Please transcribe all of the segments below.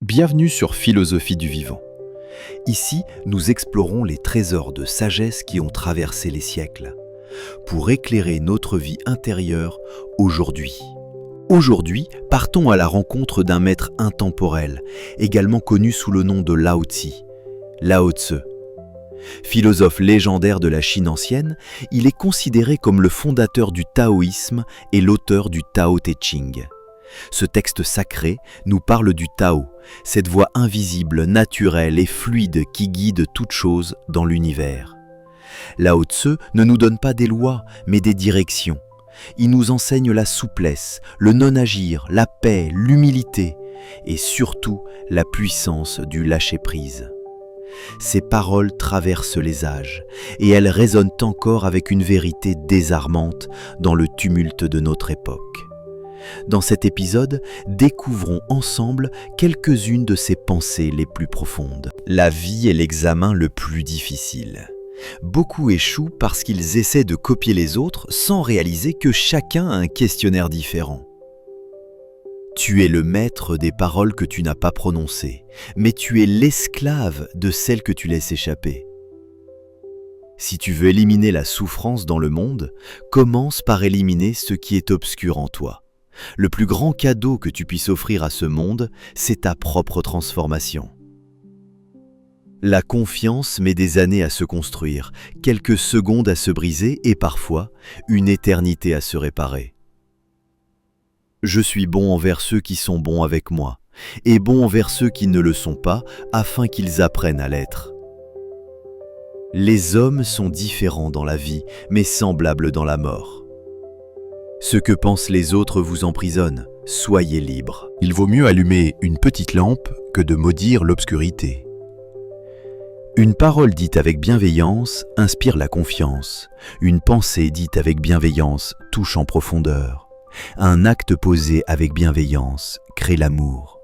Bienvenue sur Philosophie du vivant. Ici, nous explorons les trésors de sagesse qui ont traversé les siècles, pour éclairer notre vie intérieure aujourd'hui. Aujourd'hui, partons à la rencontre d'un maître intemporel, également connu sous le nom de Lao Tzu, Lao Tzu. Philosophe légendaire de la Chine ancienne, il est considéré comme le fondateur du taoïsme et l'auteur du Tao Te Ching. Ce texte sacré nous parle du Tao, cette voie invisible, naturelle et fluide qui guide toute chose dans l'univers. Lao Tzu ne nous donne pas des lois, mais des directions. Il nous enseigne la souplesse, le non-agir, la paix, l'humilité et surtout la puissance du lâcher-prise. Ces paroles traversent les âges et elles résonnent encore avec une vérité désarmante dans le tumulte de notre époque. Dans cet épisode, découvrons ensemble quelques-unes de ses pensées les plus profondes. La vie est l'examen le plus difficile. Beaucoup échouent parce qu'ils essaient de copier les autres sans réaliser que chacun a un questionnaire différent. Tu es le maître des paroles que tu n'as pas prononcées, mais tu es l'esclave de celles que tu laisses échapper. Si tu veux éliminer la souffrance dans le monde, commence par éliminer ce qui est obscur en toi. Le plus grand cadeau que tu puisses offrir à ce monde, c'est ta propre transformation. La confiance met des années à se construire, quelques secondes à se briser et parfois une éternité à se réparer. Je suis bon envers ceux qui sont bons avec moi, et bon envers ceux qui ne le sont pas, afin qu'ils apprennent à l'être. Les hommes sont différents dans la vie, mais semblables dans la mort. Ce que pensent les autres vous emprisonne, soyez libre. Il vaut mieux allumer une petite lampe que de maudire l'obscurité. Une parole dite avec bienveillance inspire la confiance. Une pensée dite avec bienveillance touche en profondeur. Un acte posé avec bienveillance crée l'amour.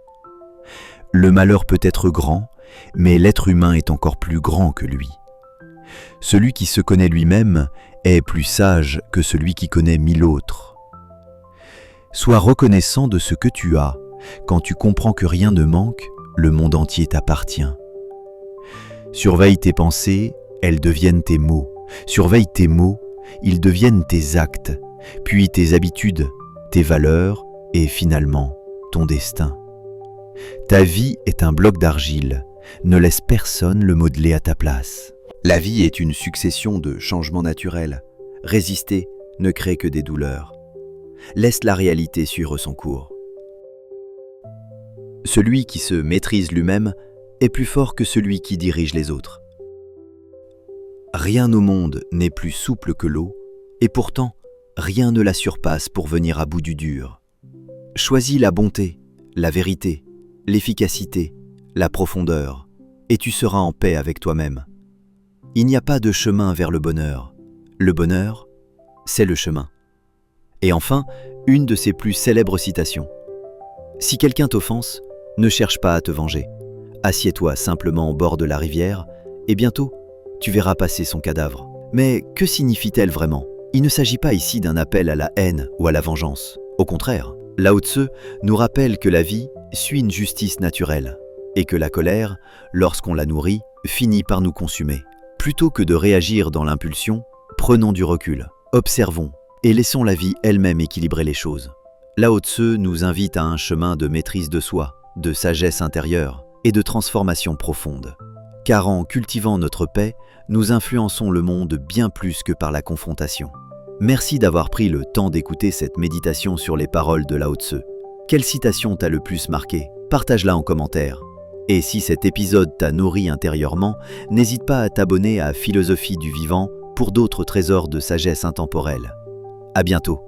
Le malheur peut être grand, mais l'être humain est encore plus grand que lui. Celui qui se connaît lui-même est plus sage que celui qui connaît 1000 autres. Sois reconnaissant de ce que tu as. Quand tu comprends que rien ne manque, le monde entier t'appartient. Surveille tes pensées, elles deviennent tes mots. Surveille tes mots, ils deviennent tes actes, puis tes habitudes, tes valeurs et finalement ton destin. Ta vie est un bloc d'argile. Ne laisse personne le modeler à ta place. La vie est une succession de changements naturels. Résister ne crée que des douleurs. Laisse la réalité suivre son cours. Celui qui se maîtrise lui-même est plus fort que celui qui dirige les autres. Rien au monde n'est plus souple que l'eau, et pourtant, rien ne la surpasse pour venir à bout du dur. Choisis la bonté, la vérité, l'efficacité, la profondeur, et tu seras en paix avec toi-même. Il n'y a pas de chemin vers le bonheur. Le bonheur, c'est le chemin. Et enfin, une de ses plus célèbres citations. Si quelqu'un t'offense, ne cherche pas à te venger. Assieds-toi simplement au bord de la rivière, et bientôt, tu verras passer son cadavre. Mais que signifie-t-elle vraiment ? Il ne s'agit pas ici d'un appel à la haine ou à la vengeance. Au contraire, Lao Tzu nous rappelle que la vie suit une justice naturelle, et que la colère, lorsqu'on la nourrit, finit par nous consumer. Plutôt que de réagir dans l'impulsion, prenons du recul, observons et laissons la vie elle-même équilibrer les choses. Lao Tzu nous invite à un chemin de maîtrise de soi, de sagesse intérieure et de transformation profonde. Car en cultivant notre paix, nous influençons le monde bien plus que par la confrontation. Merci d'avoir pris le temps d'écouter cette méditation sur les paroles de Lao Tzu. Quelle citation t'a le plus marqué ? Partage-la en commentaire. Et si cet épisode t'a nourri intérieurement, n'hésite pas à t'abonner à Philosophie du vivant pour d'autres trésors de sagesse intemporelle. À bientôt.